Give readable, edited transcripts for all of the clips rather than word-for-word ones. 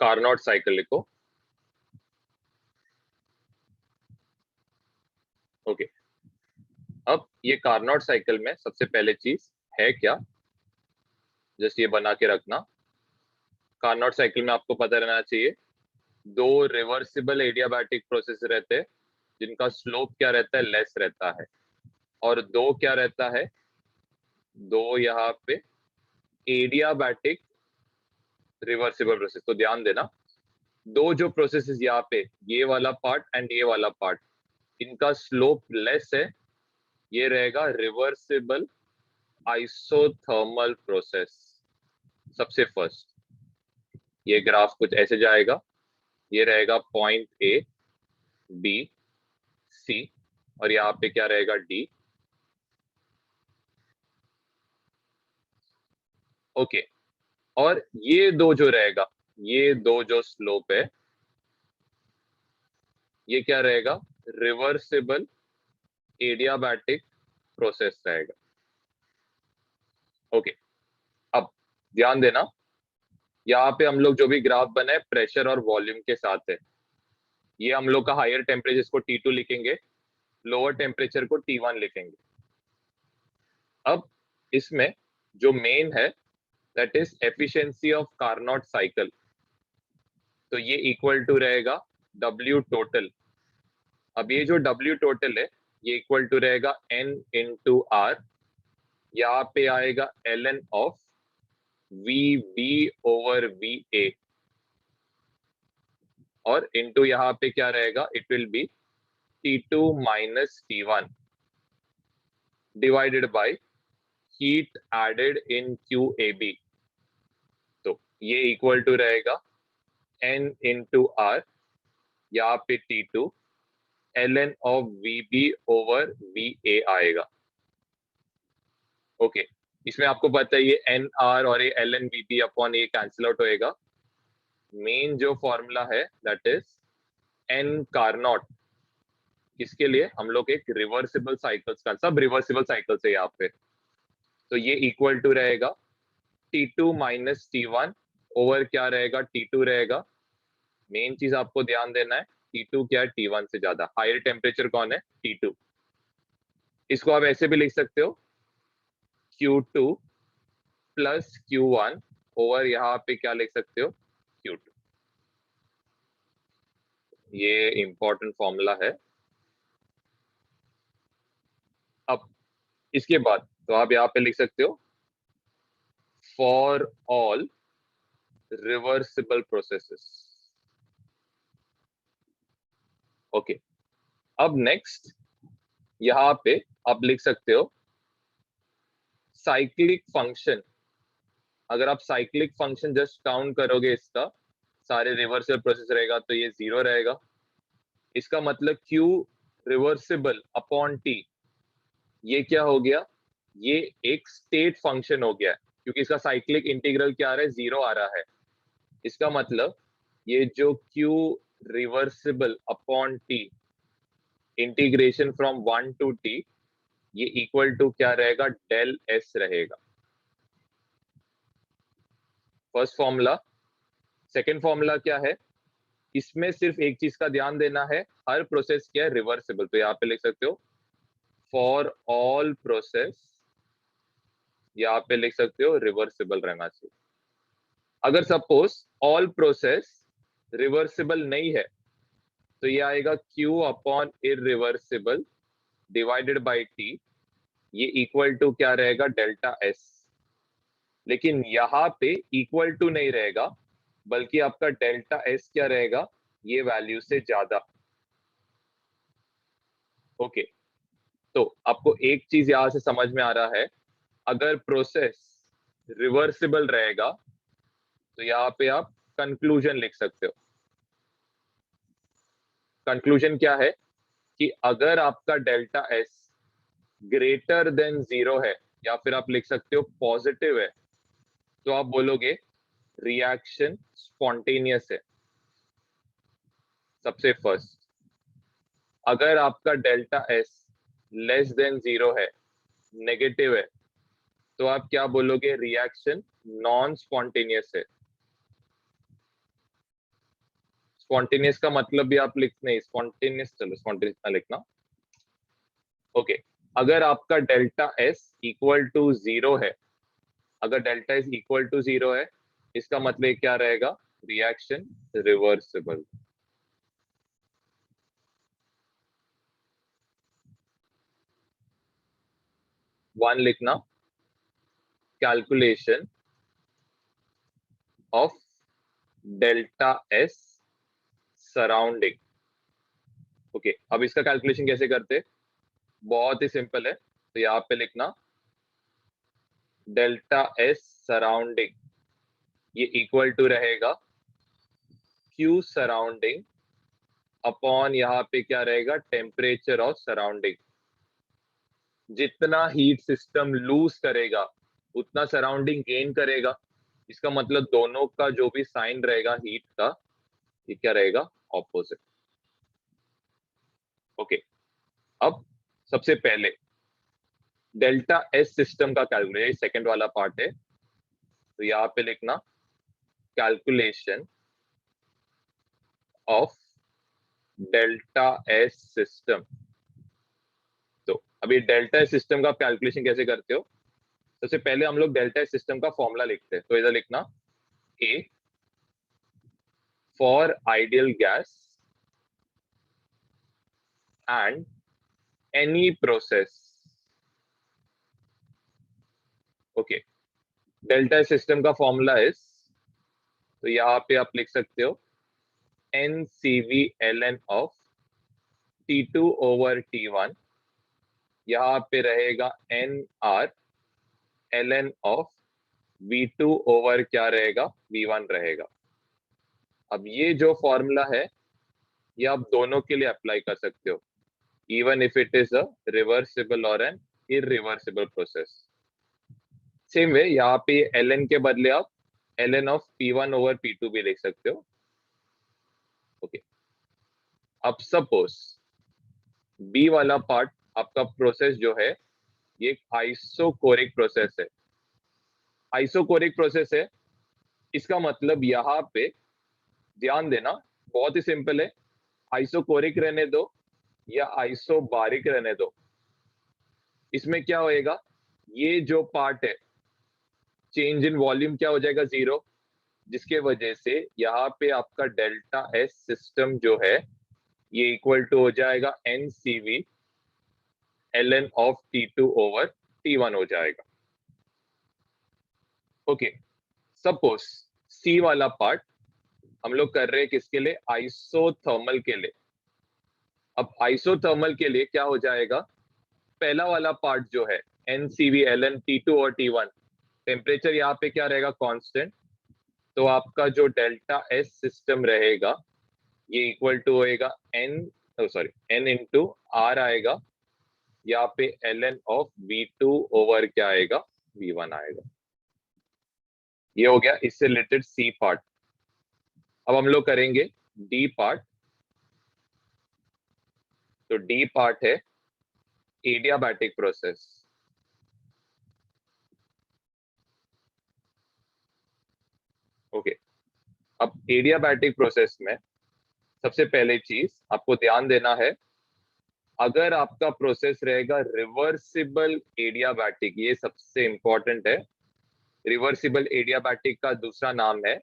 Carnot cycle लिखो। Okay, अब ये कार्नोट साइकिल में सबसे पहले चीज है क्या, जस्ट ये बना के रखना। कार्नोट साइकिल में आपको पता रहना चाहिए दो रिवर्सिबल एडियाबैटिक प्रोसेस रहते हैं जिनका स्लोप क्या रहता है, लेस रहता है, और दो क्या रहता है, दो यहाँ पे एडियाबैटिक रिवर्सिबल प्रोसेस। तो ध्यान देना, दो जो प्रोसेसेस यहाँ पे, ये वाला पार्ट एंड ये वाला पार्ट, इनका स्लोप लेस है, ये रहेगा रिवर्सिबल आइसोथर्मल प्रोसेस। सबसे फर्स्ट ये ग्राफ कुछ ऐसे जाएगा, ये रहेगा पॉइंट ए, बी, सी, और यहाँ पे क्या रहेगा, डी। ओके, और ये दो जो रहेगा, ये दो जो स्लोप है, ये क्या रहेगा, रिवर्सिबल एडियाबैटिक प्रोसेस रहेगा। ओके, अब ध्यान देना, यहाँ पे हम लोग जो भी ग्राफ बनाए प्रेशर और वॉल्यूम के साथ है। ये हम लोग का हायर टेम्परेचर को T2 लिखेंगे, लोअर टेम्परेचर को T1 लिखेंगे। अब इसमें जो मेन है that is efficiency of Carnot cycle, तो ये इक्वल टू रहेगा W टोटल। अब ये जो W टोटल है ये इक्वल टू रहेगा N इंटू R, यहाँ पे आएगा ln of VB over VA, और इंटू यहाँ पे क्या रहेगा, it will be T2 minus T1 divided by heat added in QAB। तो ये इक्वल टू रहेगा N इंटू R, यहाँ पे T2 ln of VB over VA आएगा। ओके, इसमें आपको पता है ये NR और ये ln VB अपॉन ये कैंसिल आउट होएगा। मेन जो फॉर्मूला है दैट इज N कार्नोट, इसके लिए हम लोग एक रिवर्सिबल साइकिल्स का, सब रिवर्सिबल साइकिल्स है यहाँ पे, तो ये इक्वल टू रहेगा T2 माइनस T1 ओवर क्या रहेगा, T2 रहेगा। मेन चीज आपको ध्यान देना है, T2 क्या है, T1 से ज्यादा। हायर टेम्परेचर कौन है, T2। इसको आप ऐसे भी लिख सकते हो Q2 प्लस Q1 ओवर यहाँ पे क्या लिख सकते हो, Q2। ये इंपॉर्टेंट फॉर्मूला है। अब इसके बाद तो आप यहाँ पे लिख सकते हो for all reversible processes. Okay, अब नेक्स्ट यहाँ पे आप लिख सकते हो साइक्लिक फंक्शन। अगर आप साइक्लिक फंक्शन जस्ट काउंट करोगे इसका, सारे रिवर्सिबल प्रोसेस रहेगा तो ये 0 रहेगा। इसका मतलब Q रिवर्सिबल अपॉन T, ये क्या हो गया, ये एक स्टेट फंक्शन हो गया, क्योंकि इसका साइक्लिक इंटीग्रल क्या आ रहा है, 0 आ रहा है। इसका मतलब ये जो Q reversible upon T integration from 1 to T, ये इक्वल टू क्या रहेगा, डेल S रहेगा। First formula. सेकेंड फॉर्मूला क्या है, इसमें सिर्फ एक चीज का ध्यान देना है, हर प्रोसेस क्या है, रिवर्सिबल। तो यहाँ पे लिख सकते हो फॉर ऑल प्रोसेस, यहाँ पे लिख सकते हो रिवर्सिबल रहना चाहिए। अगर सपोज ऑल प्रोसेस रिवर्सिबल नहीं है तो ये आएगा Q upon irreversible divided by T, ये इक्वल टू क्या रहेगा, डेल्टा S। लेकिन यहाँ पे इक्वल टू नहीं रहेगा, बल्कि आपका डेल्टा S क्या रहेगा, ये वैल्यू से ज्यादा। ओके, तो आपको एक चीज यहां से समझ में आ रहा है, अगर प्रोसेस रिवर्सिबल रहेगा तो यहाँ पे आप कंक्लूजन लिख सकते हो। कंक्लूजन क्या है कि अगर आपका डेल्टा S ग्रेटर देन 0 है, या फिर आप लिख सकते हो पॉजिटिव है, तो आप बोलोगे रिएक्शन स्पॉन्टेनियस है। सबसे फर्स्ट, अगर आपका डेल्टा S लेस देन 0 है, नेगेटिव है, तो आप क्या बोलोगे, रिएक्शन नॉन स्पॉन्टेनियस है। स्पॉन्टेनियस का मतलब भी आप लिख नहीं, स्पॉन्टेनियस, चलो स्पॉन्टेनियस ना लिखना। ओके, अगर आपका डेल्टा एस इक्वल टू 0 है, अगर डेल्टा एस इक्वल टू 0 है, इसका मतलब क्या रहेगा, रिएक्शन रिवर्सिबल। वन लिखना, calculation of delta S surrounding. Okay, अब इसका कैलकुलेशन कैसे करते, बहुत ही सिंपल है। तो यहाँ पे लिखना डेल्टा एस सराउंडिंग, ये इक्वल टू रहेगा क्यू सराउंडिंग अपॉन यहाँ पे क्या रहेगा, टेम्परेचर ऑफ सराउंडिंग। जितना हीट सिस्टम लूज करेगा उतना सराउंडिंग गेन करेगा। इसका मतलब दोनों का जो भी साइन रहेगा हीट का, ये क्या रहेगा, ऑपोजिट। ओके, अब सबसे पहले डेल्टा एस सिस्टम का कैलकुलेशन, सेकंड वाला पार्ट है। तो यहाँ पे लिखना calculation of delta S system. तो अभी डेल्टा एस सिस्टम का कैलकुलेशन कैसे करते हो, सबसे पहले हम लोग डेल्टा एस सिस्टम का फॉर्मूला लिखते हैं। तो इधर लिखना A for ideal gas and any process. Okay, delta S system का फॉर्मूला इज, तो यहाँ पे आप लिख सकते हो NCV ln of T2 over T1, यहाँ पे रहेगा NR ln of V2 over क्या रहेगा, V1 रहेगा। अब ये जो फॉर्मूला है ये आप दोनों के लिए अप्लाई कर सकते हो, even if it is a reversible और an irreversible process. Same way यहाँ पे ln के बदले आप ln of P1 over P2 भी लिख सकते हो। ओके, अब सपोज बी वाला पार्ट आपका प्रोसेस जो है ये एक आइसोकोरिक प्रोसेस है। आइसोकोरिक प्रोसेस है, इसका मतलब यहाँ पे ध्यान देना, बहुत ही सिंपल है। आइसोकोरिक रहने दो या आइसोबारिक रहने दो, इसमें क्या होएगा, ये जो पार्ट है चेंज इन वॉल्यूम क्या हो जाएगा, 0, जिसके वजह से यहाँ पे आपका डेल्टा एस सिस्टम जो है ये इक्वल टू हो जाएगा NCV ln of T2 over T1 हो जाएगा। ओके, सपोज सी वाला पार्ट हम लोग कर रहे हैं किसके लिए, आइसोथर्मल के लिए। अब आइसोथर्मल के लिए क्या हो जाएगा, पहला वाला पार्ट जो है NCV ln T2 और T1, टेम्परेचर यहाँ पे क्या रहेगा, कांस्टेंट। तो आपका जो डेल्टा एस सिस्टम रहेगा ये इक्वल टू होएगा N इंटू R आएगा, यहाँ पे ln ऑफ V2 ओवर क्या आएगा, V1 आएगा। ये हो गया इससे रिलेटेड सी पार्ट। अब हम लोग करेंगे डी पार्ट। तो डी पार्ट है एडियाबैटिक प्रोसेस। ओके, अब एडियाबैटिक प्रोसेस में सबसे पहले चीज आपको ध्यान देना है, अगर आपका प्रोसेस रहेगा रिवर्सिबल एडियाबैटिक, ये सबसे इंपॉर्टेंट है। रिवर्सिबल एडियाबैटिक का दूसरा नाम है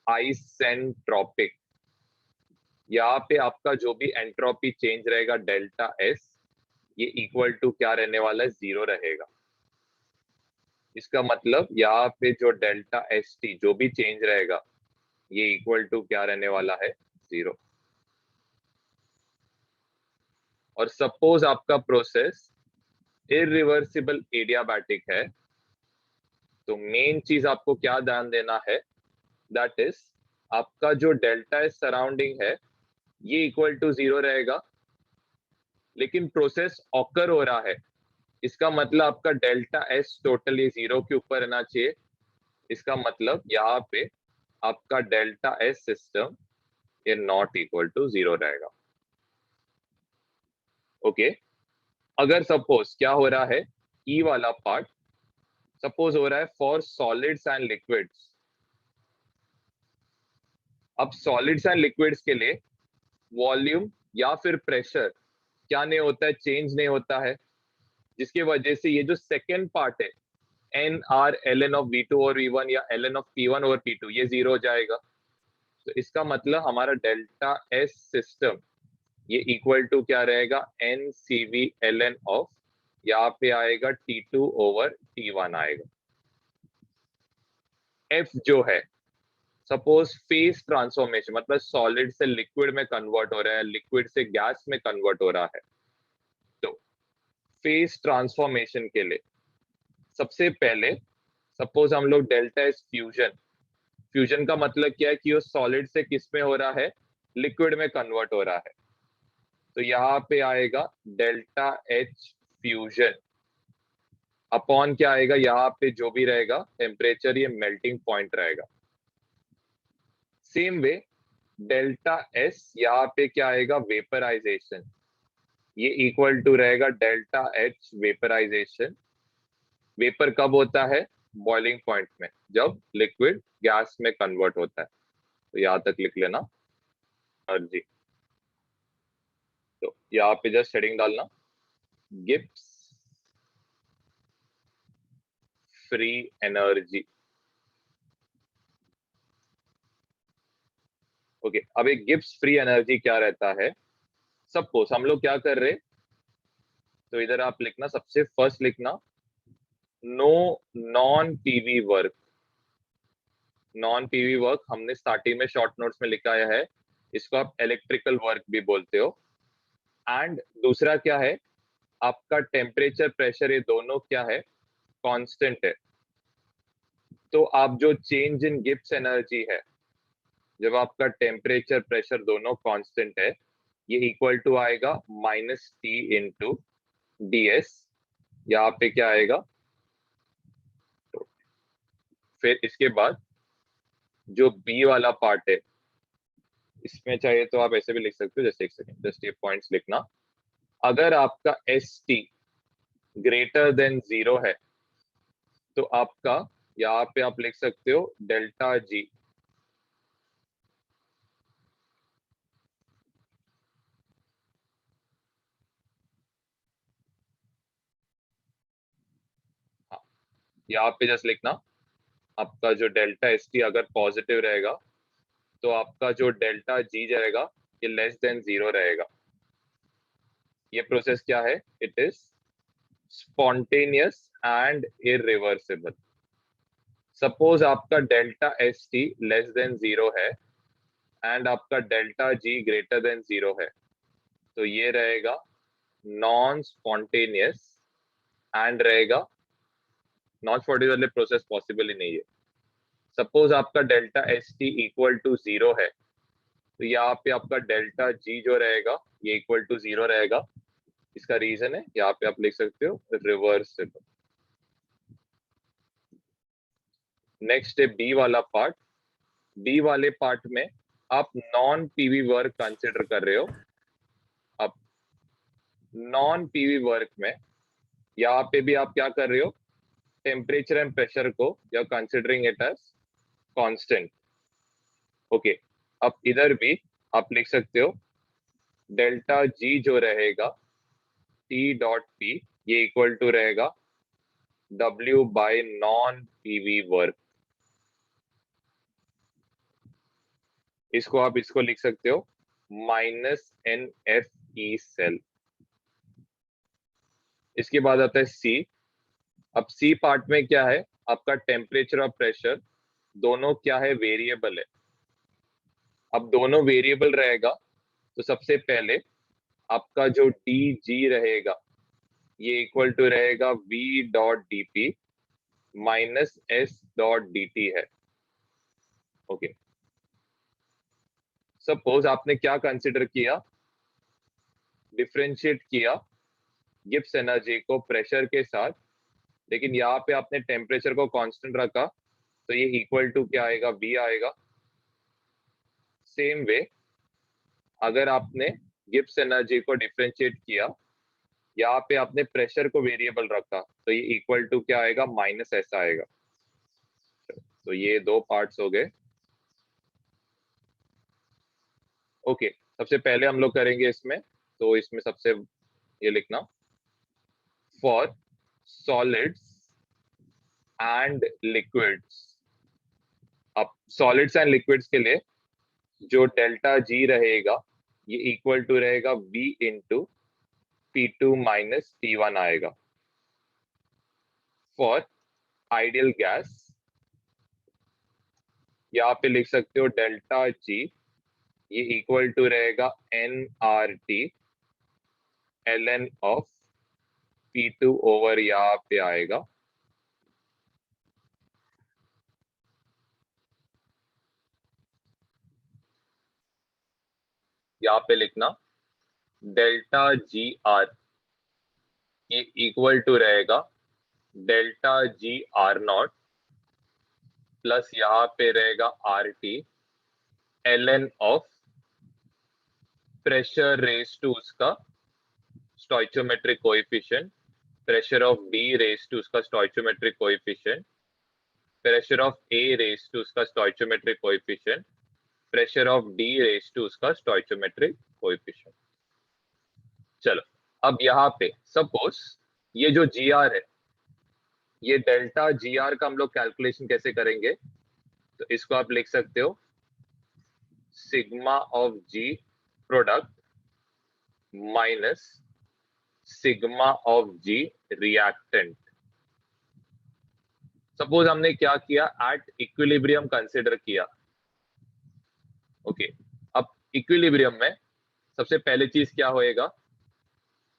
आइसेंट्रोपिक। यहाँ पे आपका जो भी एंट्रोपी चेंज रहेगा डेल्टा एस, ये इक्वल टू क्या रहने वाला है, 0 रहेगा। इसका मतलब यहाँ पे जो डेल्टा एस टी जो भी चेंज रहेगा ये इक्वल टू क्या रहने वाला है, 0। और सपोज आपका प्रोसेस इरिवर्सिबल एडियाबैटिक है, तो मेन चीज आपको क्या ध्यान देना है, दैट इज आपका जो डेल्टा एस सराउंडिंग है ये इक्वल टू 0 रहेगा, लेकिन प्रोसेस ऑकर हो रहा है। इसका मतलब आपका डेल्टा एस टोटली 0 के ऊपर रहना चाहिए। इसका मतलब यहाँ पे आपका डेल्टा एस सिस्टम ये नॉट इक्वल टू 0 रहेगा। ओके, अगर सपोज क्या हो रहा है, ई वाला पार्ट सपोज हो रहा है फॉर सॉलिड्स एंड लिक्विड्स। अब सॉलिड्स एंड लिक्विड्स के लिए वॉल्यूम या फिर प्रेशर क्या नहीं होता है, चेंज नहीं होता है, जिसकी वजह से ये जो सेकेंड पार्ट है N R L N of V2 और V1 या एल एन ऑफ P1 और P2 ये जीरो हो जाएगा। तो इसका मतलब हमारा डेल्टा एस सिस्टम ये इक्वल टू क्या रहेगा, N C V L N of, यहाँ पे आएगा T2 ओवर T1 आएगा। एफ जो है, सपोज फेस ट्रांसफॉर्मेशन, मतलब सॉलिड से लिक्विड में कन्वर्ट हो रहा है, लिक्विड से गैस में कन्वर्ट हो रहा है, तो फेस ट्रांसफॉर्मेशन के लिए सबसे पहले सपोज हम लोग डेल्टा एस फ्यूजन, फ्यूजन का मतलब क्या है कि वो सॉलिड से किस में हो रहा है, लिक्विड में कन्वर्ट हो रहा है। तो यहाँ पे आएगा डेल्टा एच फ्यूजन अपॉन क्या आएगा, यहाँ पे जो भी रहेगा टेम्परेचर, ये मेल्टिंग पॉइंट रहेगा। सेम वे डेल्टा एस यहाँ पे क्या आएगा, वेपराइजेशन, ये इक्वल टू रहेगा डेल्टा एच वेपराइजेशन। वेपर कब होता है, बॉइलिंग पॉइंट में, जब लिक्विड गैस में कन्वर्ट होता है। तो यहाँ तक लिख लेना एनर्जी। तो यहाँ पे जस्ट हेडिंग डालना, गिब्स फ्री एनर्जी। ओके, अब एक गिब्स फ्री एनर्जी क्या रहता है, सपोज हम लोग क्या कर रहे, तो इधर आप लिखना, सबसे फर्स्ट लिखना no non PV work. Non PV work हमने स्टार्टिंग में शॉर्ट नोट्स में लिखा है, इसको आप इलेक्ट्रिकल वर्क भी बोलते हो। एंड दूसरा क्या है, आपका टेम्परेचर प्रेशर ये दोनों क्या है, कांस्टेंट है। तो आप जो चेंज इन गिब्स एनर्जी है, जब आपका टेम्परेचर प्रेशर दोनों कांस्टेंट है, ये इक्वल टू आएगा minus T into D S. यहाँ पे क्या आएगा, तो फिर इसके बाद जो बी वाला पार्ट है, इसमें चाहिए तो आप ऐसे भी लिख सकते हो, जैसे एक सेकंड जस्ट ये पॉइंट्स लिखना। अगर आपका एस टी ग्रेटर देन 0 है, तो आपका यहाँ पे आप लिख सकते हो डेल्टा जी, यहाँ पे जस्ट लिखना, आपका जो डेल्टा एस टी अगर पॉजिटिव रहेगा, तो आपका जो डेल्टा जी रहेगा ये लेस देन 0 रहेगा। ये प्रोसेस क्या है, it is spontaneous and irreversible. Suppose आपका delta S T less than 0 है एंड आपका डेल्टा जी ग्रेटर देन 0 है, तो ये रहेगा नॉन स्पॉन्टेनियस एंड रहेगा, नॉन स्पॉन्टेनियस वाले प्रोसेस पॉसिबल ही नहीं है। सपोज आपका delta S T equal to 0 है, तो यहाँ पे आपका डेल्टा जी जो रहेगा ये इक्वल टू 0 रहेगा। इसका रीजन है, यहाँ पे आप लिख सकते हो रिवर्सिबल। नेक्स्ट है बी वाला पार्ट। बी वाले पार्ट में आप नॉन पीवी वर्क कंसिडर कर रहे हो। अब नॉन पीवी वर्क में यहाँ पे भी आप क्या कर रहे हो, टेम्परेचर एंड प्रेशर को you are considering it as constant. Okay, अब इधर भी आप लिख सकते हो डेल्टा जी जो रहेगा टी डॉट पी, ये इक्वल टू रहेगा W by non PV work. इसको आप इसको लिख सकते हो minus N F E cell. इसके बाद आता है सी। अब सी पार्ट में क्या है, आपका टेम्परेचर और प्रेशर दोनों क्या है, वेरिएबल है। अब दोनों वेरिएबल रहेगा, तो सबसे पहले आपका जो डी जी रहेगा ये इक्वल टू रहेगा V dot D P minus S dot D T है। ओके, सपोज आपने क्या कंसिडर किया, डिफरेंशिएट किया गिब्स एनर्जी को प्रेशर के साथ, लेकिन यहाँ पे आपने टेम्परेचर को कांस्टेंट रखा, तो ये इक्वल टू क्या आएगा, V आएगा। सेम वे अगर आपने गिब्स एनर्जी को डिफरेंशिएट किया, यहाँ पे आपने प्रेशर को वेरिएबल रखा, तो ये इक्वल टू क्या आएगा, माइनस ऐसा आएगा। तो ये दो पार्ट्स हो गए। ओके, सबसे पहले हम लोग करेंगे इसमें, तो इसमें सबसे ये लिखना फॉर सॉलिड्स एंड लिक्विड्स। अब सॉलिड्स एंड लिक्विड्स के लिए जो डेल्टा जी रहेगा ये इक्वल टू रहेगा V into P2 minus T1 आएगा। फॉर आइडियल गैस यहाँ पे लिख सकते हो डेल्टा जी ये इक्वल टू रहेगा nRT ln of P2 over यहाँ पे आएगा यहाँ पे लिखना डेल्टा जी आर ये इक्वल टू रहेगा delta G R naught plus यहाँ पे रहेगा R T ln of pressure raise to उसका stoichiometric coefficient, pressure of B raise to उसका stoichiometric coefficient, pressure of A raise to उसका stoichiometric coefficient, pressure of D raise to उसका stoichiometric coefficient. चलो अब यहाँ पे सपोज ये जो जी आर है ये डेल्टा जी आर का हम लोग कैलकुलेशन कैसे करेंगे, तो इसको आप लिख सकते हो sigma of G product minus sigma of G reactant. Suppose हमने क्या किया, एट इक्विलिब्रियम कंसिडर किया। ओके, अब इक्विलिब्रियम में सबसे पहले चीज क्या होएगा,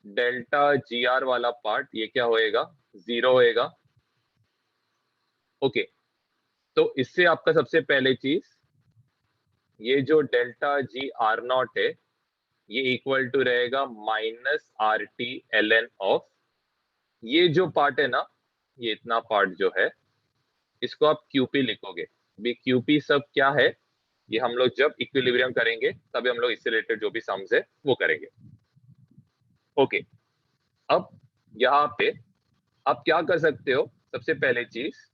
डेल्टा जी आर वाला पार्ट ये क्या होएगा, 0 होएगा। ओके, तो इससे आपका सबसे पहले चीज ये जो डेल्टा जी आर नॉट है ये इक्वल टू रहेगा minus R T L N of ये जो पार्ट है ना, ये इतना पार्ट जो है इसको आप क्यूपी लिखोगे। भी क्यूपी सब क्या है, ये हम लोग जब इक्विलिब्रियम करेंगे तभी हम लोग इससे रिलेटेड जो भी सम्स है वो करेंगे। ओके, अब यहाँ पे आप क्या कर सकते हो, सबसे पहले चीज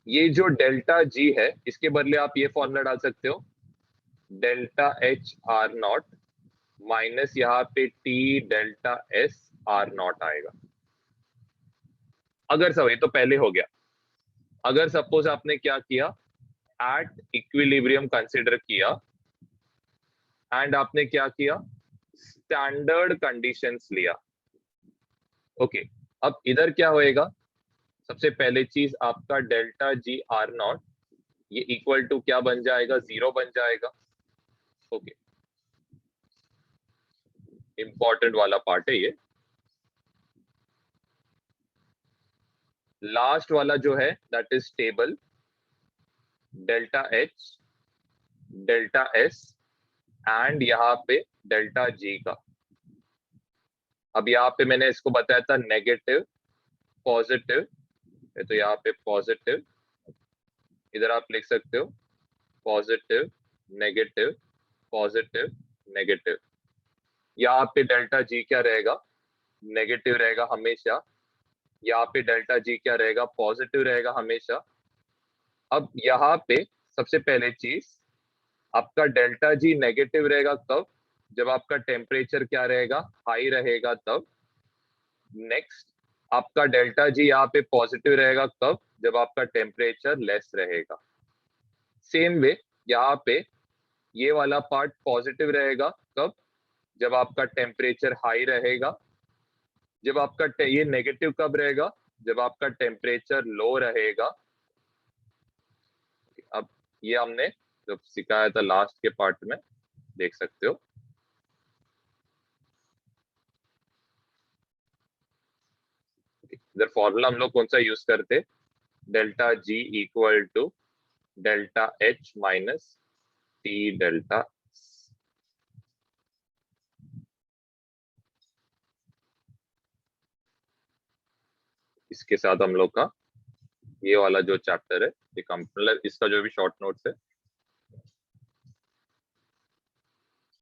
ये जो डेल्टा जी है इसके बदले आप ये फॉर्मूला डाल सकते हो delta H R not minus यहाँ पे T delta S R not आएगा। अगर सब ये तो पहले हो गया, अगर सपोज आपने क्या किया एट इक्विलिब्रियम कंसिडर किया एंड आपने क्या किया स्टैंडर्ड कंडीशंस लिया। ओके, अब इधर क्या होएगा, सबसे पहले चीज आपका डेल्टा जी आर नॉट ये इक्वल टू क्या बन जाएगा, 0 बन जाएगा। ओके, इंपॉर्टेंट वाला पार्ट है ये। लास्ट वाला जो है that is table delta H delta S and यहाँ पे डेल्टा जी का। अब यहाँ पे मैंने इसको बताया था नेगेटिव पॉजिटिव, तो यहाँ पे पॉजिटिव, इधर आप लिख सकते हो पॉजिटिव नेगेटिव पॉजिटिव नेगेटिव। यहाँ पे डेल्टा जी क्या रहेगा, नेगेटिव रहेगा हमेशा। यहाँ पे डेल्टा जी क्या रहेगा, पॉजिटिव रहेगा हमेशा। अब यहाँ पे सबसे पहले चीज आपका डेल्टा जी नेगेटिव रहेगा कब, जब आपका टेम्परेचर क्या रहेगा, हाई रहेगा तब। नेक्स्ट आपका डेल्टा जी यहाँ पे पॉजिटिव रहेगा कब, जब आपका टेम्परेचर लेस रहेगा। सेम वे यहाँ पे ये वाला पार्ट पॉजिटिव रहेगा कब, जब आपका टेम्परेचर हाई रहेगा। जब आपका ये नेगेटिव कब रहेगा, जब आपका टेम्परेचर लो रहेगा। अब ये हमने जब सिखाया था लास्ट के पार्ट में, देख सकते हो। इधर फॉर्मूला हम लोग कौन सा यूज करते, delta G equal to delta H minus T delta. इसके साथ हम लोग का ये वाला जो चैप्टर है ये मतलब इसका जो भी शॉर्ट नोट्स है